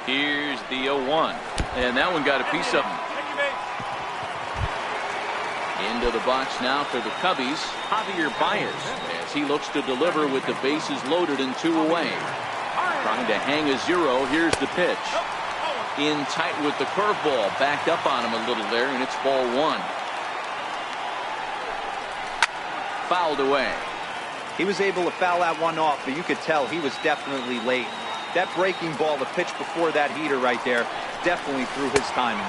Here's the 0-1. And that one got a piece of him. Into the box now for the Cubbies, Javier Baez, as he looks to deliver with the bases loaded and 2 away. Trying to hang a 0. Here's the pitch. In tight with the curveball. Backed up on him a little there, and it's ball 1. Fouled away. He was able to foul that one off, but you could tell he was definitely late. That breaking ball, the pitch before that heater right there, definitely threw his timing.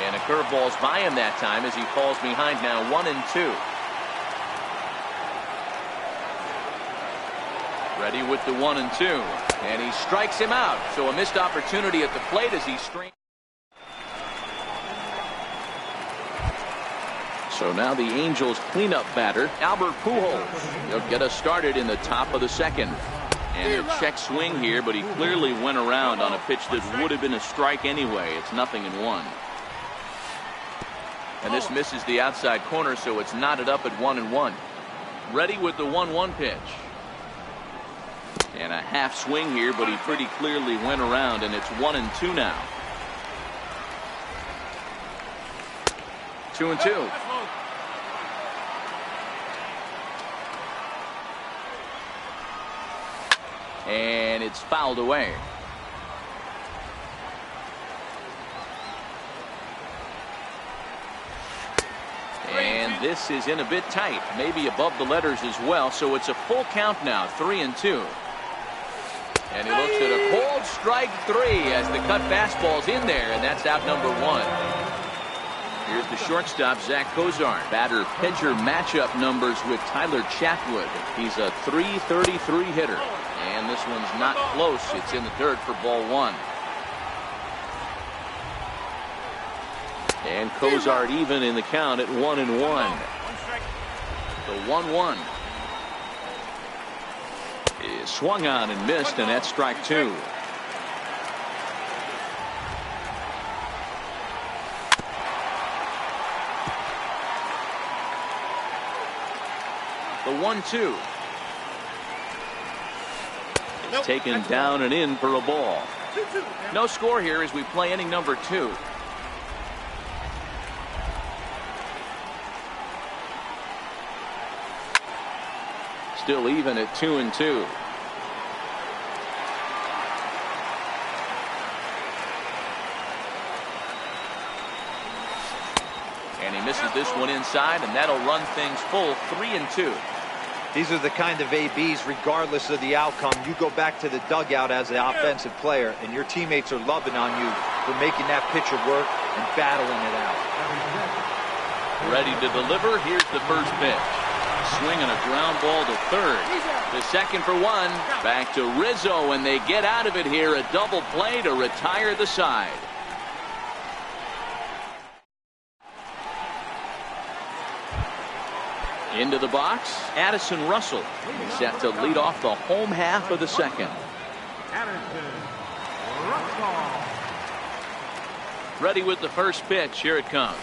And a curveball's by him that time as he falls behind now 1-2. Ready with the 1-2. And he strikes him out. So a missed opportunity at the plate as he strings. So now the Angels cleanup batter, Albert Pujols. He'll get us started in the top of the second. And a check swing here, but he clearly went around on a pitch that would have been a strike anyway. It's 0-1. And this misses the outside corner, so it's knotted up at 1-1. Ready with the 1-1 pitch. And a half swing here, but he pretty clearly went around, and it's 1-2 now. 2-2. And it's fouled away. And this is in a bit tight, maybe above the letters as well, so it's a full count now, 3-2. And he looks at a cold strike 3 as the cut fastball's in there, and that's out number 1. Here's the shortstop, Zach Cozart. Batter pitcher matchup numbers with Tyler Chatwood. He's a .333 hitter. And this one's not close. It's in the dirt for ball 1. And Cozart even in the count at 1-1. The 1-1 is swung on and missed, and that's strike 2. The 1-2. Taken down and in for a ball. No score here as we play inning number 2. Still even at 2-2. And he misses this one inside, and that'll run things full 3-2. These are the kind of ABs, regardless of the outcome. You go back to the dugout as an offensive player, and your teammates are loving on you for making that pitcher work and battling it out. Ready to deliver. Here's the first pitch. Swinging a ground ball to third. The second for 1. Back to Rizzo, and they get out of it here. A double play to retire the side. Into the box, Addison Russell. He's set to lead off the home half of the second. Ready with the first pitch. Here it comes.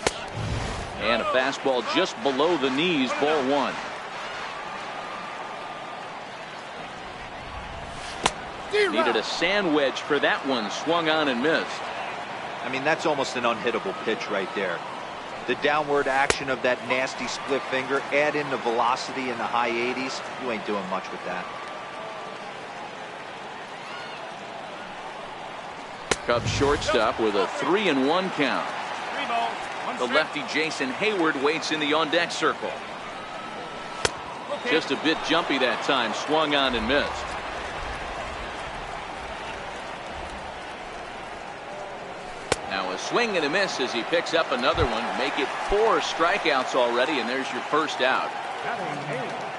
And a fastball just below the knees, ball 1. Needed a sand wedge for that one. Swung on and missed. I mean, that's almost an unhittable pitch right there. The downward action of that nasty split finger, add in the velocity in the high 80s, you ain't doing much with that. Cubs shortstop with a 3-1 count. The lefty Jason Hayward waits in the on-deck circle. Just a bit jumpy that time. Swung on and missed. Now a swing and a miss as he picks up another one. Make it 4 strikeouts already, and there's your first out.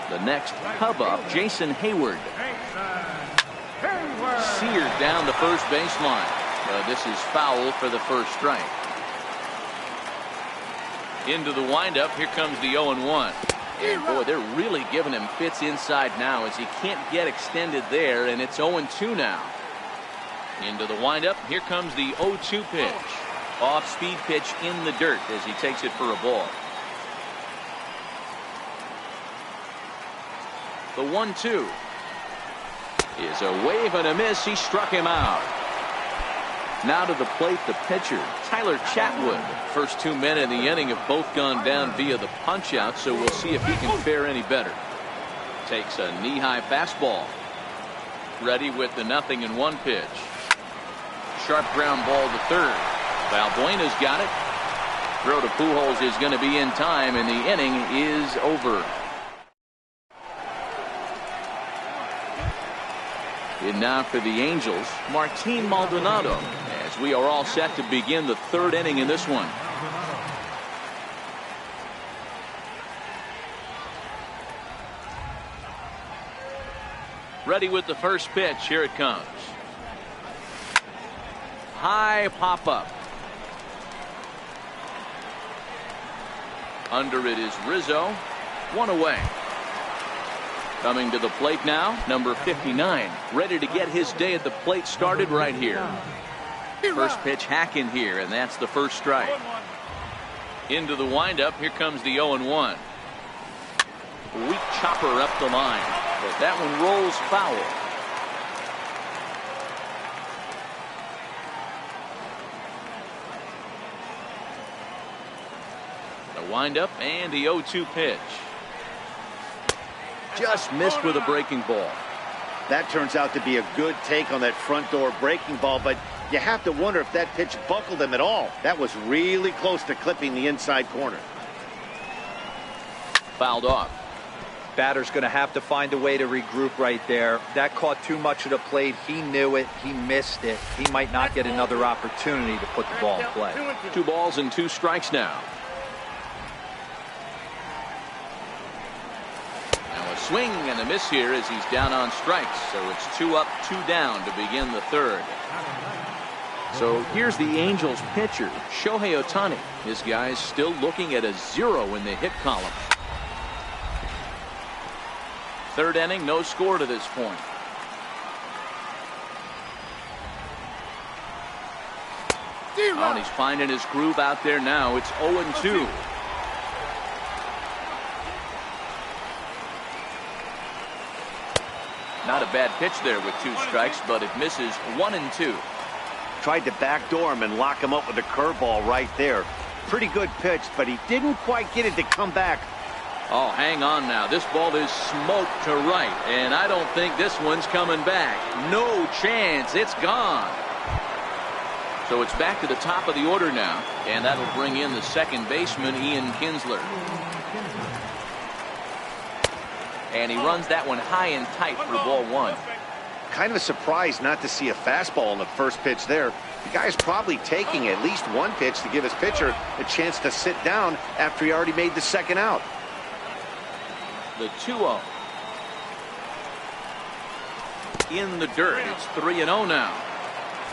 The next Cub up, Jason Hayward. Seared down the first baseline. This is foul for the first strike. Into the windup. Here comes the 0-1. And boy, they're really giving him fits inside now as he can't get extended there, and it's 0-2 now. Into the windup. Here comes the 0-2 pitch. Off-speed pitch in the dirt as he takes it for a ball. The 1-2 is a wave and a miss. He struck him out. Now to the plate, the pitcher, Tyler Chatwood. First 2 men in the inning have both gone down via the punch-out, so we'll see if he can fare any better. Takes a knee-high fastball. Ready with the 0-1 pitch. Sharp ground ball to third. Valbuena's got it. Throw to Pujols is going to be in time, and the inning is over. And now for the Angels, Martin Maldonado, as we are all set to begin the third inning in this one. Ready with the first pitch. Here it comes. High pop up. Under it is Rizzo. One away. Coming to the plate now, number 59. Ready to get his day at the plate started right here. First pitch hacking here, and that's the first strike. Into the windup. Here comes the 0-1. Weak chopper up the line, but that one rolls foul. The windup and the 0-2 pitch. Just missed with a breaking ball. That turns out to be a good take on that front door breaking ball, but you have to wonder if that pitch buckled him at all. That was really close to clipping the inside corner. Fouled off. Batter's going to have to find a way to regroup right there. That caught too much of the plate. He knew it. He missed it. He might not get another opportunity to put the ball in play. 2 balls and 2 strikes now. Now a swing and a miss here as he's down on strikes. So it's 2 up, 2 down to begin the third. So here's the Angels pitcher, Shohei Ohtani. This guy's still looking at a 0 in the hit column. Third inning, no score to this point. Oh, and he's finding his groove out there now. It's 0-2. Not a bad pitch there with 2 strikes, but it misses 1-2. Tried to backdoor him and lock him up with a curveball right there. Pretty good pitch, but he didn't quite get it to come back. Oh, hang on now. This ball is smoked to right, and I don't think this one's coming back. No chance. It's gone. So it's back to the top of the order now, and that'll bring in the second baseman, Ian Kinsler. And he runs that one high and tight for ball 1. Kind of surprised not to see a fastball in the first pitch there. The guy's probably taking at least 1 pitch to give his pitcher a chance to sit down after he already made the second out. The 2-0. In the dirt. It's 3-0 now.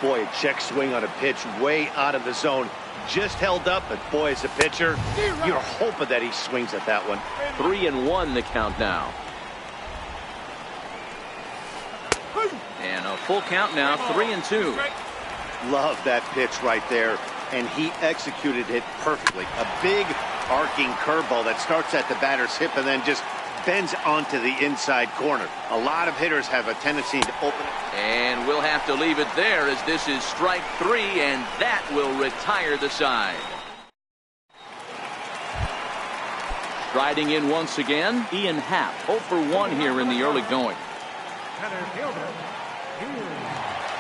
Boy, a check swing on a pitch way out of the zone. Just held up, but boy, as a pitcher, you're hoping that he swings at that one. 3-1 the count now. And a full count now, 3-2. Love that pitch right there, and he executed it perfectly. A big arcing curveball that starts at the batter's hip and then just bends onto the inside corner. A lot of hitters have a tendency to open it. And we'll have to leave it there as this is strike 3, and that will retire the side. Striding in once again, Ian Happ, 0 for 1 here in the early going.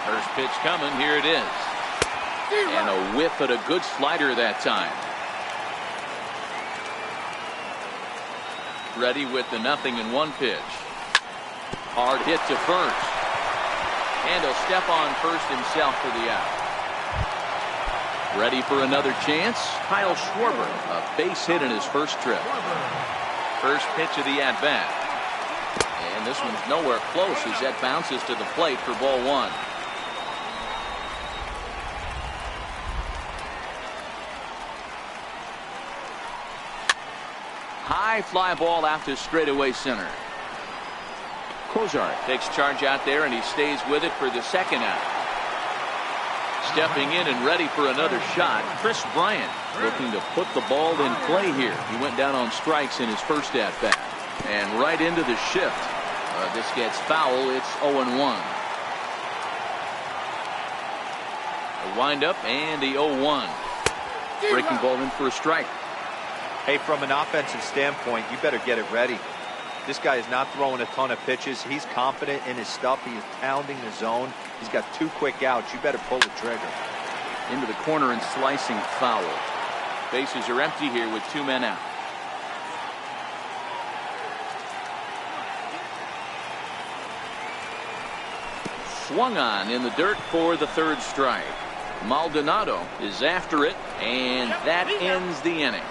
First pitch coming, here it is. And a whiff at a good slider that time. Ready with the 0-1 pitch. Hard hit to first. And he'll step on first himself for the out. Ready for another chance. Kyle Schwarber, a base hit in his first trip. First pitch of the at-bat. And this one's nowhere close as that bounces to the plate for ball 1. High fly ball out to straightaway center. Kozar takes charge out there, and he stays with it for the second out. Stepping in and ready for another shot, Chris Bryant looking to put the ball in play here. He went down on strikes in his first at-bat. And right into the shift. This gets foul. It's 0-1. A windup and the 0-1. Breaking ball in for a strike. Hey, from an offensive standpoint, you better get it ready. This guy is not throwing a ton of pitches. He's confident in his stuff. He is pounding the zone. He's got 2 quick outs. You better pull the trigger. Into the corner and slicing foul. Bases are empty here with 2 men out. Swung on in the dirt for the 3rd strike. Maldonado is after it, and that ends the inning.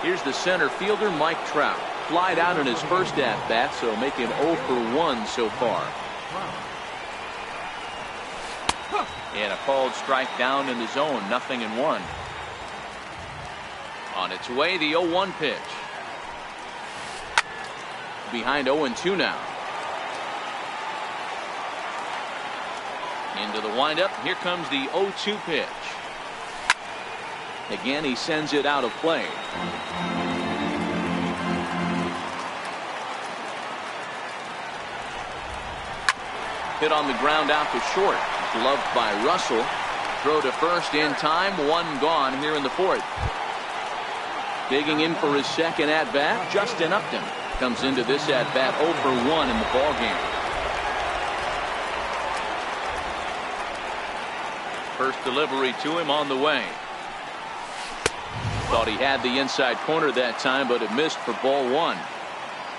Here's the center fielder, Mike Trout. Flied out in his first at-bat, so make him 0 for 1 so far. And a called strike down in the zone, 0-1. On its way, the 0-1 pitch. Behind 0-2 now. Into the windup. Here comes the 0-2 pitch. Again, he sends it out of play. Hit on the ground out to short. Gloved by Russell. Throw to first in time. 1 gone here in the 4th. Digging in for his second at-bat, Justin Upton comes into this at-bat 0 for 1 in the ballgame. First delivery to him on the way. Thought he had the inside corner that time, but it missed for ball 1.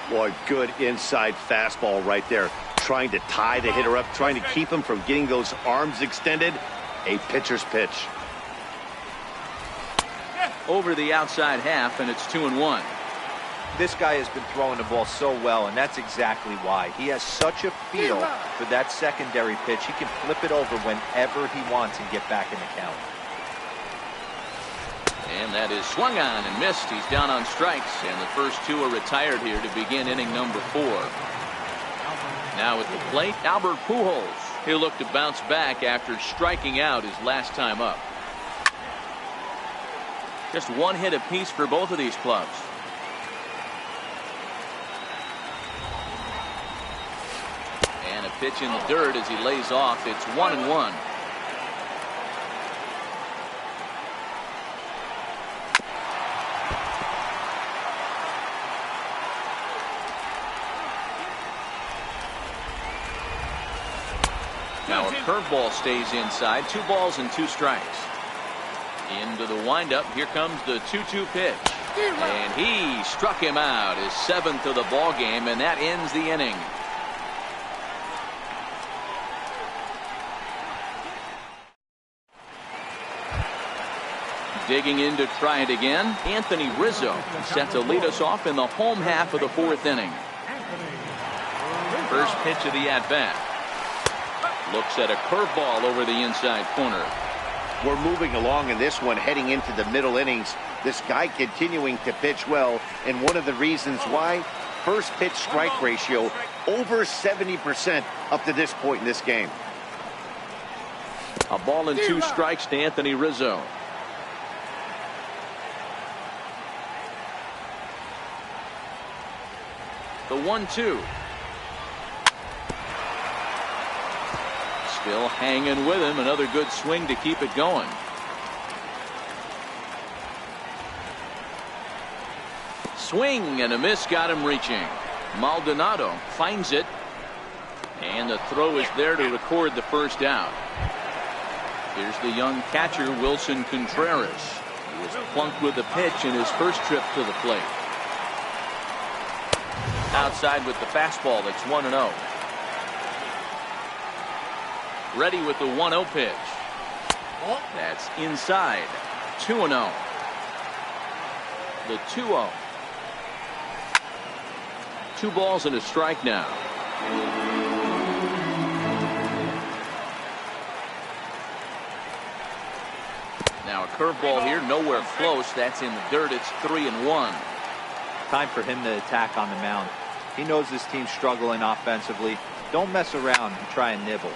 Boy, good inside fastball right there. Trying to tie the hitter up, trying to keep him from getting those arms extended. A pitcher's pitch. Over the outside half, and it's 2-1. This guy has been throwing the ball so well, and that's exactly why. He has such a feel for that secondary pitch. He can flip it over whenever he wants and get back in the count. And that is swung on and missed. He's down on strikes, and the first 2 are retired here to begin inning number 4. Now at the plate, Albert Pujols. He'll look to bounce back after striking out his last time up. Just 1 hit apiece for both of these clubs. And a pitch in the dirt as he lays off. It's 1-1. Now a curveball stays inside. 2 balls and 2 strikes. Into the windup. Here comes the 2-2 pitch. And he struck him out, his 7th of the ball game, and that ends the inning. Digging in to try it again, Anthony Rizzo set to lead us off in the home half of the 4th inning. First pitch of the at-bat. Looks at a curveball over the inside corner. We're moving along in this one, heading into the middle innings. This guy continuing to pitch well, and one of the reasons why, first pitch strike ratio over 70% up to this point in this game. A ball and 2 strikes to Anthony Rizzo. The 1-2. Still hanging with him. Another good swing to keep it going. Swing and a miss got him reaching. Maldonado finds it. And the throw is there to record the first out. Here's the young catcher, Wilson Contreras. He was plunked with the pitch in his first trip to the plate. Outside with the fastball. That's 1-0. Ready with the 1-0 pitch. That's inside. 2-0. The 2-0. 2 balls and a strike now. Now a curveball here, nowhere close. That's in the dirt. It's 3-1. Time for him to attack on the mound. He knows this team's struggling offensively. Don't mess around and try and nibble.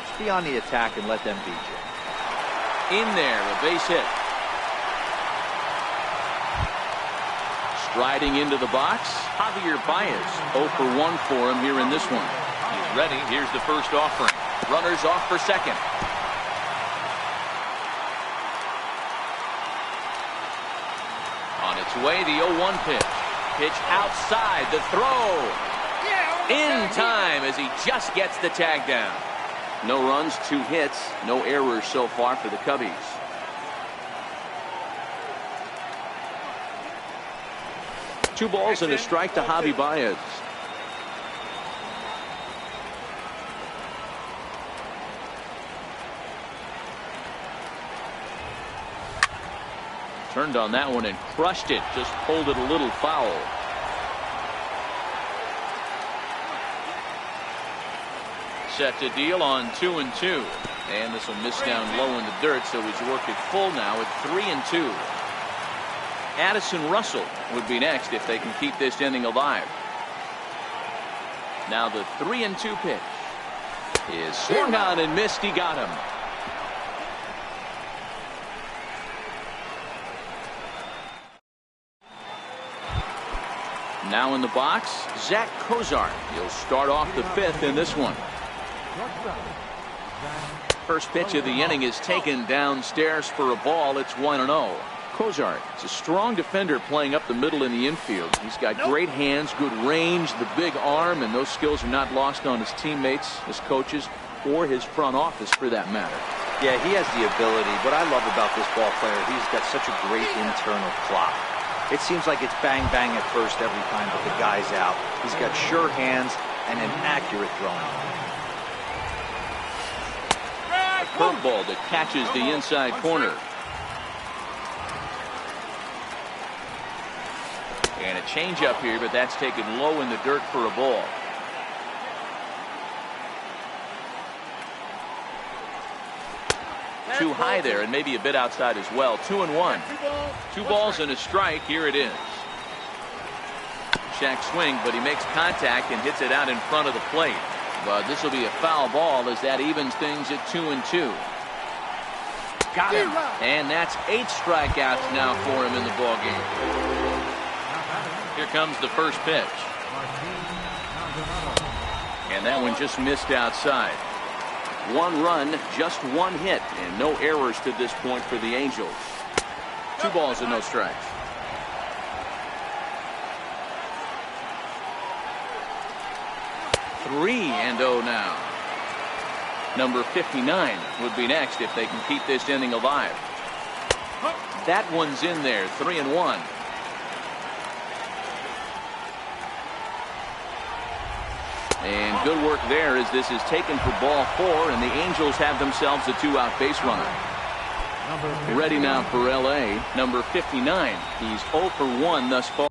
Just be on the attack and let them beat you. In there, a base hit. Striding into the box, Javier Baez. 0 for 1 for him here in this one. Ready, here's the first offering. Runners off for second. On its way, the 0-1 pitch. Pitch outside, the throw. In time as he just gets the tag down. No runs, 2 hits, no errors so far for the Cubbies. Two balls and a strike to Javi Baez. Turned on that one and crushed it. Just pulled it a little foul. Set to deal on 2-2. And this will miss down low in the dirt, so he's worked it full now at 3-2. Addison Russell would be next if they can keep this inning alive. Now the 3-2 pitch is swung on and missed. He got him. Now in the box, Zach Cozart. He'll start off the 5th in this one. First pitch of the inning is taken downstairs for a ball. It's 1-0. Cozart is a strong defender playing up the middle in the infield. He's got great hands, good range, the big arm, and those skills are not lost on his teammates, his coaches, or his front office for that matter. Yeah, he has the ability. What I love about this ball player, he's got such a great internal clock. It seems like it's bang bang at first every time that the guy's out. He's got sure hands and an accurate throwing. A curveball that catches the inside corner. And a changeup here, but that's taken low in the dirt for a ball. Too high there and maybe a bit outside as well. 2-1. 2 balls and a strike. Here it is. Shack swing, but he makes contact and hits it out in front of the plate. But this will be a foul ball as that evens things at 2-2. Got him. And that's 8 strikeouts now for him in the ball game. Here comes the first pitch. And that one just missed outside. 1 run, just 1 hit, and no errors to this point for the Angels. 2 balls and no strikes. Three and 0 now. Number 59 would be next if they can keep this inning alive. That one's in there, 3-1. And good work there as this is taken for ball 4, and the Angels have themselves a 2-out base runner. Ready now for LA, number 59. He's 0 for 1 thus far.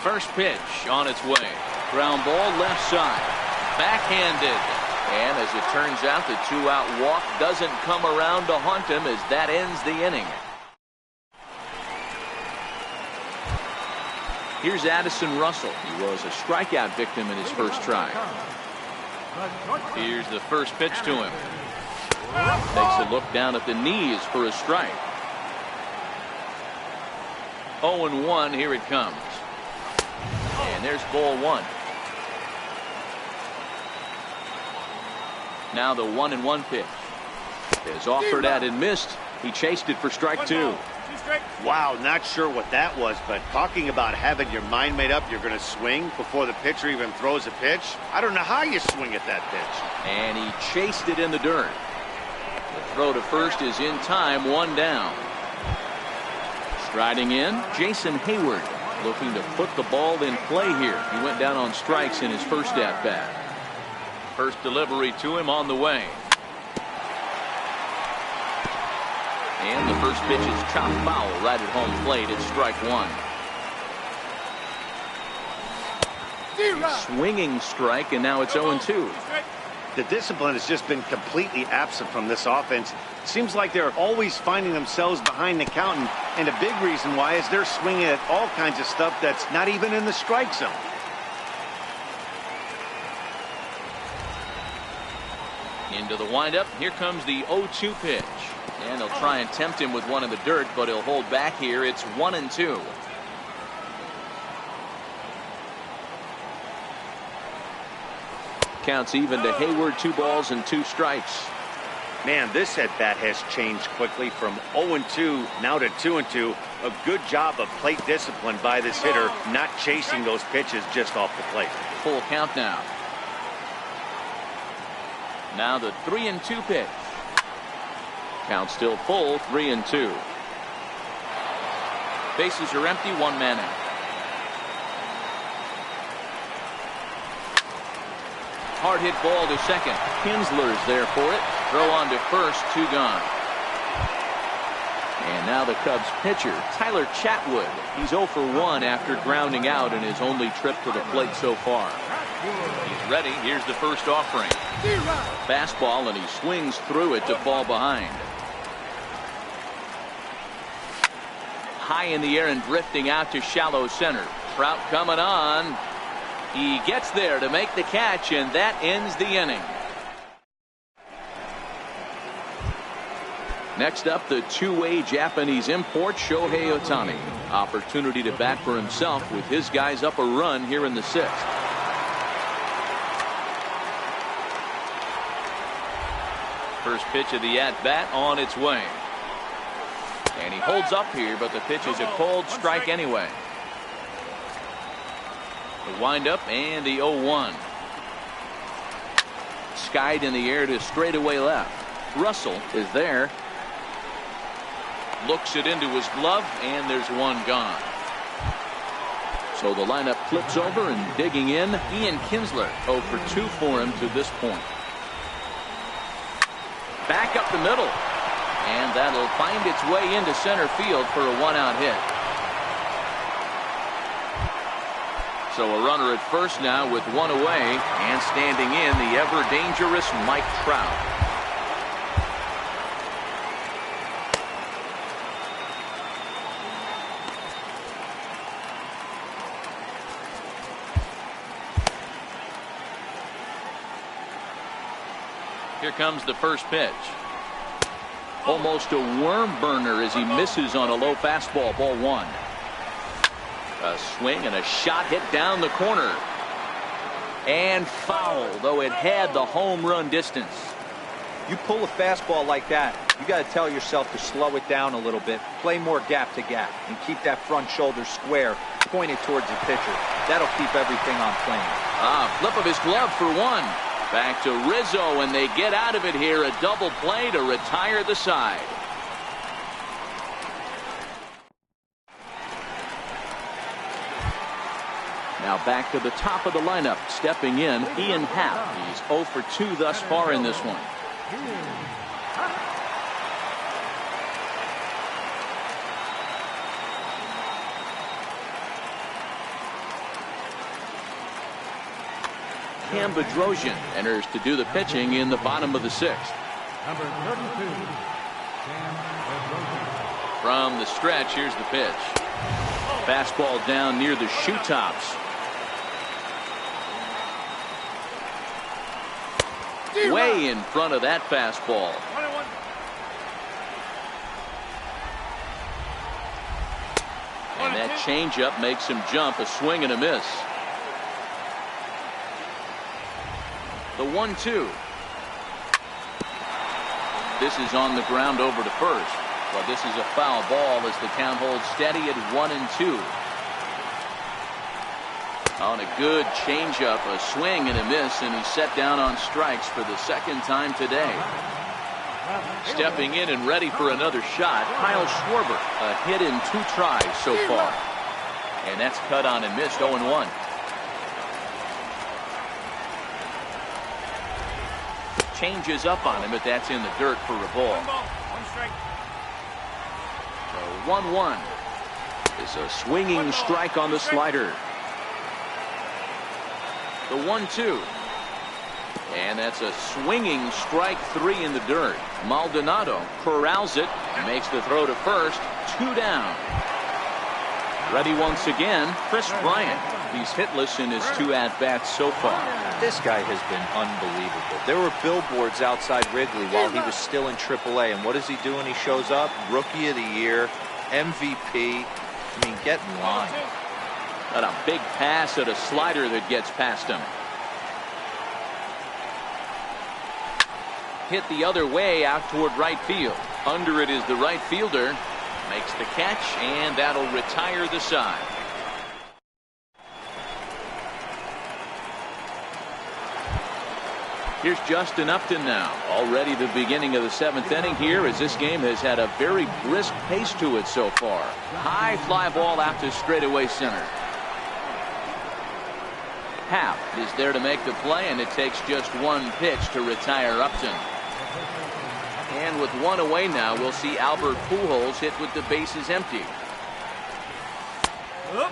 First pitch on its way. Ground ball left side. Backhanded. And as it turns out, the 2-out walk doesn't come around to haunt him as that ends the inning. Here's Addison Russell. He was a strikeout victim in his first try. Here's the first pitch to him. Takes a look down at the knees for a strike. 0-1. Here it comes. And there's ball 1. Now the 1-1 pitch is offered at and missed. He chased it for strike 2. Wow, not sure what that was, but talking about having your mind made up you're going to swing before the pitcher even throws a pitch. I don't know how you swing at that pitch. And he chased it in the dirt. The throw to first is in time, one down. Striding in, Jason Hayward, looking to put the ball in play here. He went down on strikes in his first at-bat. First delivery to him on the way. And the first pitch is chopped foul right at home plate. It's strike one. Swinging strike, and now it's 0-2. The discipline has just been completely absent from this offense. Seems like they're always finding themselves behind the count, and a big reason why is they're swinging at all kinds of stuff that's not even in the strike zone. Into the windup. Here comes the 0-2 pitch. And they'll try and tempt him with one in the dirt, but he'll hold back here. It's 1-2. Counts even to Hayward, 2 balls and 2 strikes. Man, this at-bat has changed quickly from 0-2 now to 2-2. A good job of plate discipline by this hitter, not chasing those pitches just off the plate. Full count now. Now the 3-2 pitch. Count still full, 3-2. Bases are empty, 1 man out. Hard hit ball to second. Kinsler's there for it. Throw on to first, 2 gone. And now the Cubs pitcher, Tyler Chatwood. He's 0 for 1 after grounding out in his only trip to the plate so far. He's ready. Here's the first offering. Fastball, and he swings through it to fall behind. High in the air and drifting out to shallow center. Trout coming on. He gets there to make the catch, and that ends the inning. Next up, the two-way Japanese import, Shohei Ohtani. Opportunity to bat for himself with his guys up a run here in the 6th. First pitch of the at-bat on its way. And he holds up here, but the pitch is a cold strike anyway. The windup and the 0-1. Skied in the air to straightaway left. Russell is there. Looks it into his glove, and there's 1 gone. So the lineup flips over, and digging in, Ian Kinsler. 0 for 2 for him to this point. Back up the middle. And that'll find its way into center field for a 1-out hit. So a runner at first now with 1 away, and standing in the ever-dangerous Mike Trout. Here comes the first pitch. Almost a worm burner as he misses on a low fastball, ball 1. A swing and a shot hit down the corner. And foul, though it had the home run distance. You pull a fastball like that, you got to tell yourself to slow it down a little bit, play more gap to gap, and keep that front shoulder square, pointed towards the pitcher. That'll keep everything on plane. Flip of his glove for 1. Back to Rizzo, and they get out of it here. A double play to retire the side. Now back to the top of the lineup. Stepping in, Ian Happ. He's 0 for 2 thus far in this one. Cam Bedrosian enters to do the pitching in the bottom of the 6th. Number 32, Cam Bedrosian. From the stretch, here's the pitch. Fastball down near the shoe tops. Way in front of that fastball. And that changeup makes him jump. A swing and a miss. The 1-2. This is on the ground over to first. Well, this is a foul ball as the count holds steady at 1-2. On a good changeup, a swing and a miss, and he's set down on strikes for the second time today. Stepping in and ready for another shot, Kyle Schwarber. A hit in 2 tries so far. And that's cut on and missed, 0-1. Changes up on him, but that's in the dirt for a ball. 1-1. Is a swinging strike on the slider. The 1-2. And that's a swinging strike 3 in the dirt. Maldonado corrals it, makes the throw to first. 2 down. Ready once again, Chris Bryant. He's hitless in his 2 at-bats so far. This guy has been unbelievable. There were billboards outside Wrigley while he was still in AAA. And what does he do when he shows up? Rookie of the Year, MVP. I mean, get in line. Got a big pass at a slider that gets past him. Hit the other way out toward right field. Under it is the right fielder. Makes the catch, and that'll retire the side. Here's Justin Upton now. Already the beginning of the 7th inning here, as this game has had a very brisk pace to it so far. High fly ball out to straightaway center. Happ is there to make the play, and it takes just 1 pitch to retire Upton. And with 1 away now, we'll see Albert Pujols hit with the bases empty.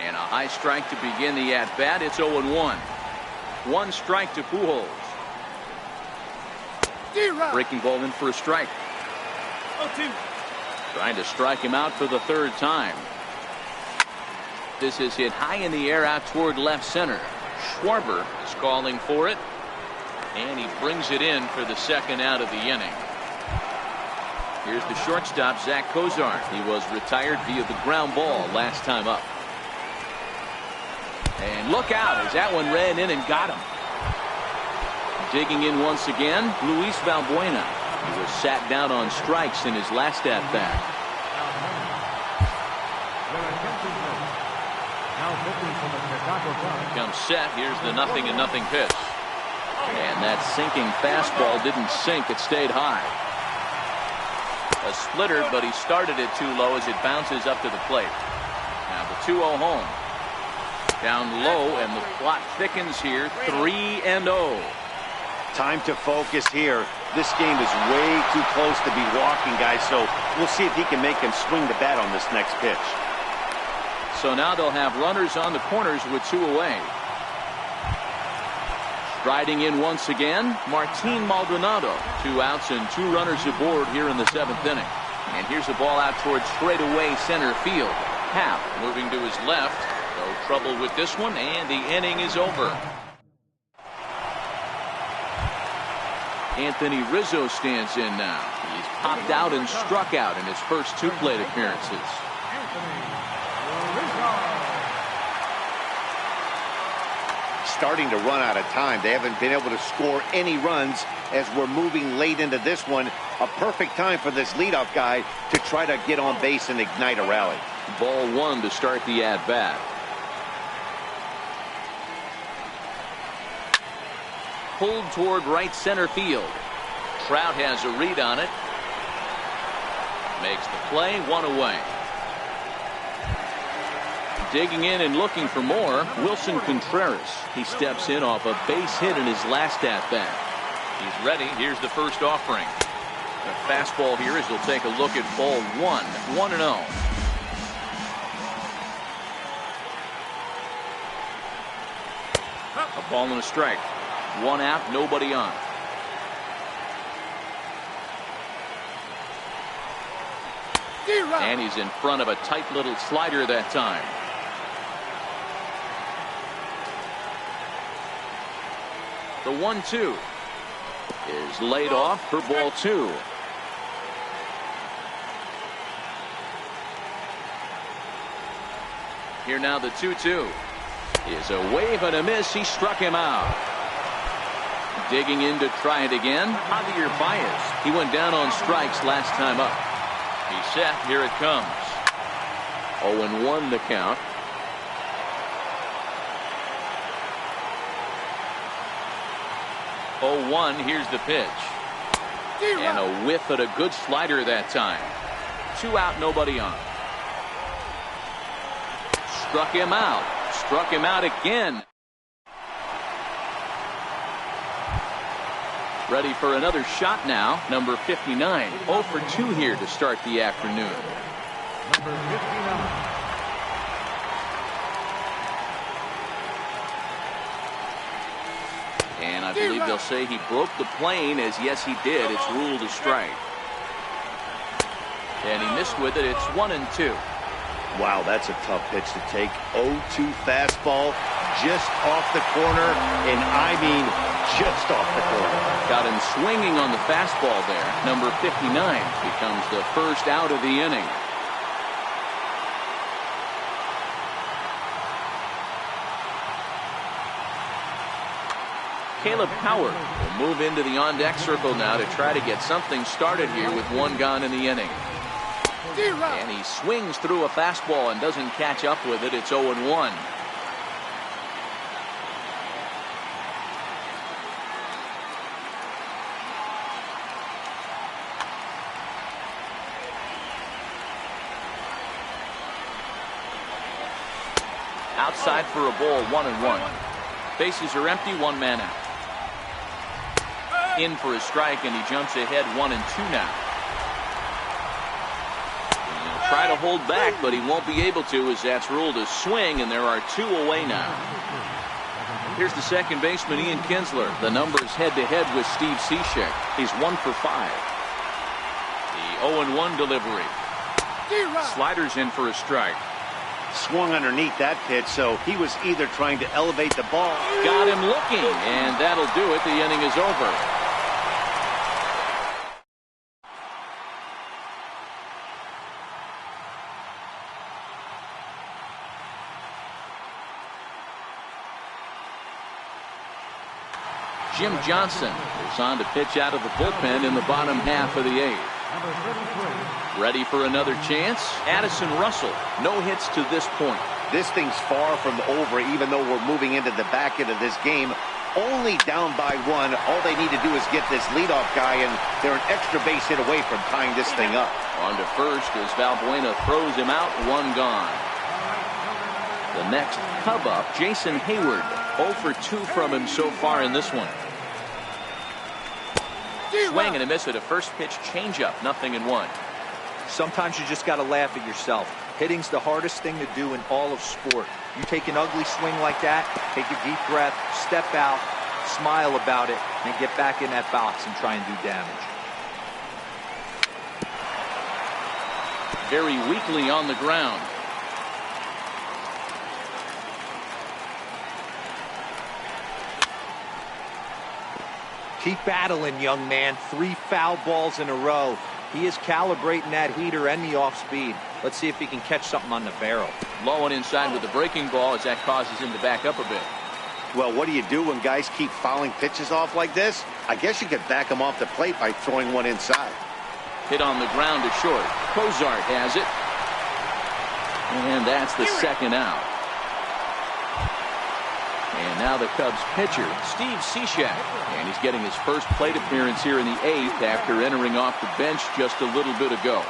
And a high strike to begin the at-bat. It's 0-1. 1 strike to Pujols. Breaking ball in for a strike. 0-2. Trying to strike him out for the 3rd time. This is hit high in the air out toward left center. Schwarber is calling for it, and he brings it in for the 2nd out of the inning. Here's the shortstop, Zach Cozart. He was retired via the ground ball last time up. And look out as that one ran in and got him. Digging in once again, Luis Valbuena. He was sat down on strikes in his last at-bat. Comes set. Here's the 0-0 pitch. And that sinking fastball didn't sink. It stayed high. A splitter, but he started it too low as it bounces up to the plate. Now the 2-0 home. Down low, and the plot thickens here. 3-0. Time to focus here. This game is way too close to be walking, guys, so we'll see if he can make him swing the bat on this next pitch. So now they'll have runners on the corners with 2 away. Striding in once again, Martin Maldonado. 2 outs and 2 runners aboard here in the 7th inning. And here's a ball out towards straightaway center field. Happ moving to his left. No trouble with this one, and the inning is over. Anthony Rizzo stands in now. He's popped out and struck out in his first 2 plate appearances. Starting to run out of time. They haven't been able to score any runs as we're moving late into this one. A perfect time for this leadoff guy to try to get on base and ignite a rally. Ball 1 to start the at-bat. Pulled toward right center field. Trout has a read on it. Makes the play, 1 away. Digging in and looking for more, Wilson Contreras. He steps in off a base hit in his last at-bat. He's ready. Here's the first offering. The fastball here as they'll take a look at ball 1. 1-0. A ball and a strike. 1 out, nobody on. And he's in front of a tight little slider that time. The 1-2 is laid off for ball 2. Here now the 2-2 is a wave and a miss. He struck him out. Digging in to try it again, Javier Baez. He went down on strikes last time up. He's set. Here it comes. 0-1 the count. Oh, 1. Here's the pitch. And a whiff at a good slider that time. 2 out, nobody on. Struck him out. Struck him out again. Ready for another shot now. Number 59. 0 for 2 here to start the afternoon. Number 59. And I believe they'll say he broke the plane, as yes he did. It's ruled a strike. And he missed with it. It's 1-2. Wow, that's a tough pitch to take. 0-2 fastball just off the corner, and I mean just off the corner. Got him swinging on the fastball there. Number 59 becomes the first out of the inning. Caleb Howard will move into the on-deck circle now to try to get something started here with 1 gone in the inning. And he swings through a fastball and doesn't catch up with it. It's 0-1. Outside for a ball, 1-1. Bases are empty, 1 man out. In for a strike, and he jumps ahead 1-2 now. He'll try to hold back, but he won't be able to, as that's ruled a swing, and there are 2 away now. Here's the second baseman, Ian Kinsler. The numbers head-to-head with Steve Cishek. He's 1 for 5. The 0-1 delivery. Sliders in for a strike. Swung underneath that pitch, so he was either trying to elevate the ball. Got him looking, and that'll do it. The inning is over. Jim Johnson is on to pitch out of the bullpen in the bottom half of the 8th. Number 33. Ready for another chance? Addison Russell. No hits to this point. This thing's far from over, even though we're moving into the back end of this game. Only down by 1. All they need to do is get this leadoff guy, and they're an extra base hit away from tying this thing up. On to first as Valbuena throws him out. 1 gone. The next Cub up, Jason Hayward. 0 for 2 from him so far in this one. Swing and a miss at a first pitch changeup. 0-1. Sometimes you just got to laugh at yourself. Hitting's the hardest thing to do in all of sport. You take an ugly swing like that, take a deep breath, step out, smile about it, and get back in that box and try and do damage. Very weakly on the ground. Keep battling, young man. 3 foul balls in a row. He is calibrating that heater and the off speed. Let's see if he can catch something on the barrel. Low and inside with the breaking ball as that causes him to back up a bit. Well, what do you do when guys keep fouling pitches off like this? I guess you could back them off the plate by throwing one inside. Hit on the ground to short. Cozart has it. And that's the second out. And now the Cubs pitcher, Steve Cishek. And he's getting his first plate appearance here in the 8th after entering off the bench just a little bit ago.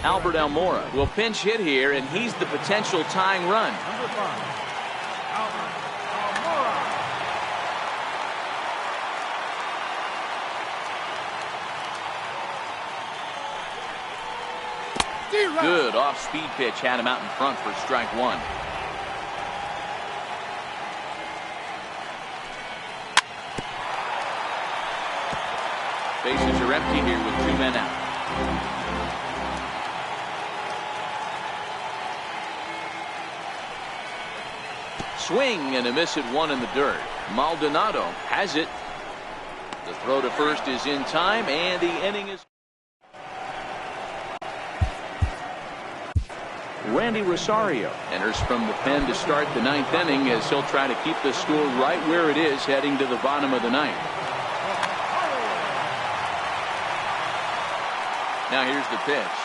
Albert Almora will pinch hit here, and he's the potential tying run. Number 5. Albert Almora. Good off-speed pitch had him out in front for strike 1. Bases are empty here with 2 men out. Swing and a miss at one in the dirt. Maldonado has it. The throw to first is in time, and the inning is. Randy Rosario enters from the pen to start the ninth inning as he'll try to keep the score right where it is heading to the bottom of the ninth. Now here's the pitch.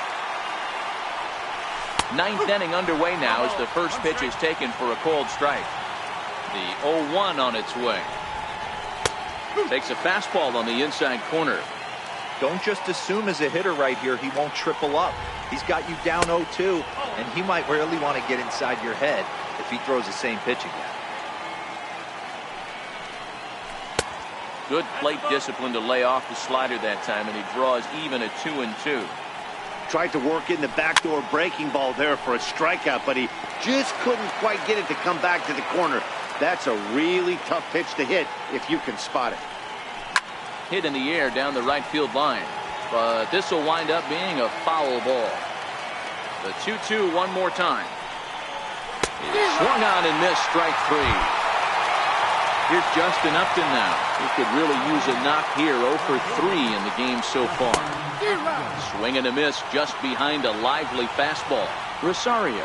Ninth inning underway now as the first pitch is taken for a called strike. The 0-1 on its way. Takes a fastball on the inside corner. Don't just assume as a hitter right here he won't triple up. He's got you down 0-2, and he might really want to get inside your head if he throws the same pitch again. Good plate discipline to lay off the slider that time, and he draws even at 2-2. Tried to work in the backdoor breaking ball there for a strikeout, but he just couldn't quite get it to come back to the corner. That's a really tough pitch to hit if you can spot it. Hit in the air down the right field line, but this will wind up being a foul ball. The 2-2 one more time. He swung on and missed, strike three. Here's Justin Upton now. He could really use a knock here. 0 for 3 in the game so far. Swing and a miss just behind a lively fastball. Rosario,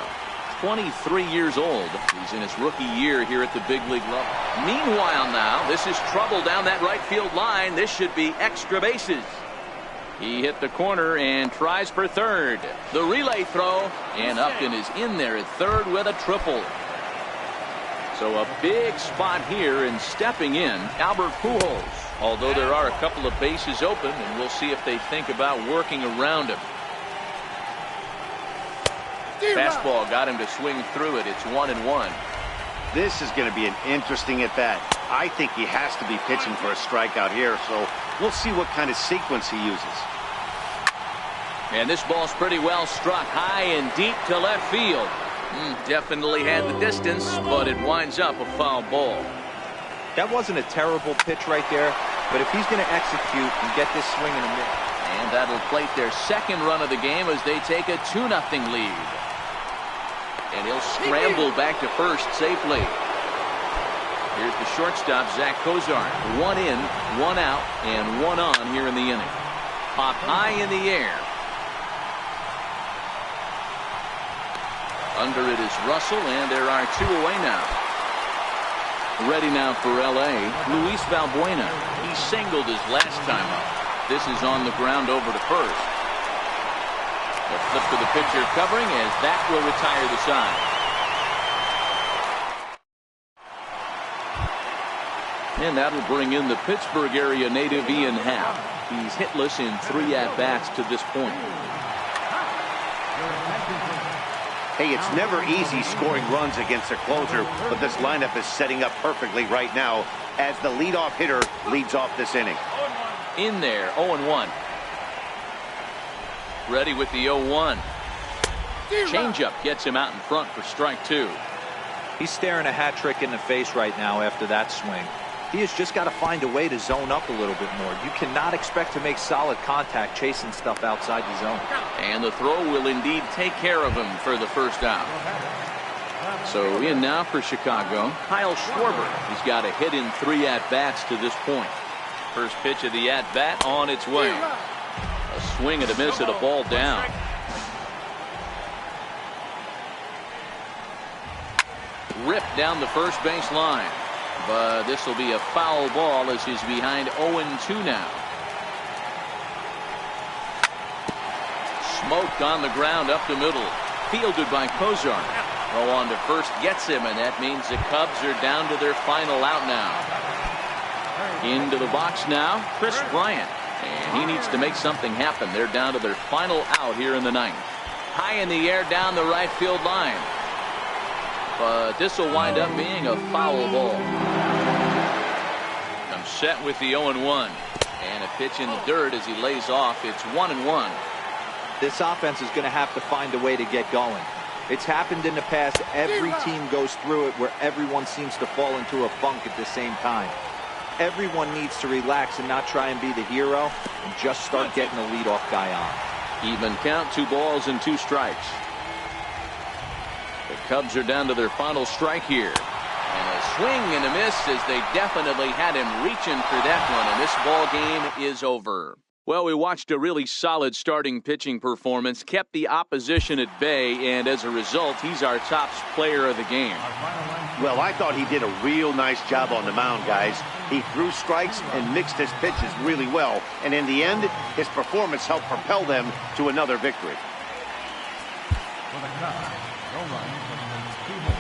23 years old. He's in his rookie year here at the big league level. Meanwhile now, this is trouble down that right field line. This should be extra bases. He hit the corner and tries for third. The relay throw, and Upton is in there at third with a triple. So a big spot here, and stepping in, Albert Pujols. Although there are a couple of bases open, and we'll see if they think about working around him. Fastball got him to swing through it. It's 1-1. This is going to be an interesting at bat. I think he has to be pitching for a strikeout here, so we'll see what kind of sequence he uses. And this ball's pretty well struck high and deep to left field. Definitely had the distance, but it winds up a foul ball. That wasn't a terrible pitch right there, but if he's going to execute and get this swing and a miss. And that'll plate their second run of the game as they take a 2-0 lead. And he'll scramble back to first safely. Here's the shortstop, Zach Kozar. 1 in, 1 out, and 1 on here in the inning. Pop high in the air. Under it is Russell, and there are 2 away now. Ready now for L.A., Luis Valbuena. He singled his last time up. This is on the ground over to first. A flip to the pitcher covering as that will retire the side. And that'll bring in the Pittsburgh area native Ian Happ. He's hitless in 3 at-bats to this point. Hey, it's never easy scoring runs against a closer, but this lineup is setting up perfectly right now as the leadoff hitter leads off this inning. In there, 0-1. Ready with the 0-1. Changeup gets him out in front for strike 2. He's staring a hat trick in the face right now after that swing. He has just got to find a way to zone up a little bit more. You cannot expect to make solid contact chasing stuff outside the zone. And the throw will indeed take care of him for the first out. So in now for Chicago, Kyle Schwarber. He's got a hit in 3 at-bats to this point. First pitch of the at-bat on its way. A swing and a miss at a ball down. Ripped down the first base line. But this will be a foul ball as he's behind 0-2 now. Smoked on the ground up the middle. Fielded by Kozar. Throw on to first gets him, and that means the Cubs are down to their final out now. Into the box now, Chris Bryant. And he needs to make something happen. They're down to their final out here in the ninth. High in the air down the right field line. But this will wind up being a foul ball. I'm set with the 0-1. And a pitch in the dirt as he lays off. It's 1-1. This offense is going to have to find a way to get going. It's happened in the past. Every team goes through it where everyone seems to fall into a funk at the same time. Everyone needs to relax and not try and be the hero and just start getting the leadoff guy on. Even count, 2 balls and 2 strikes. The Cubs are down to their final strike here. Swing and a miss, as they definitely had him reaching for that one, and this ball game is over. Well, we watched a really solid starting pitching performance, kept the opposition at bay, and as a result, he's our top player of the game. Well, I thought he did a real nice job on the mound, guys. He threw strikes and mixed his pitches really well, and in the end, his performance helped propel them to another victory. For the Cubs, no runs and 2 hits.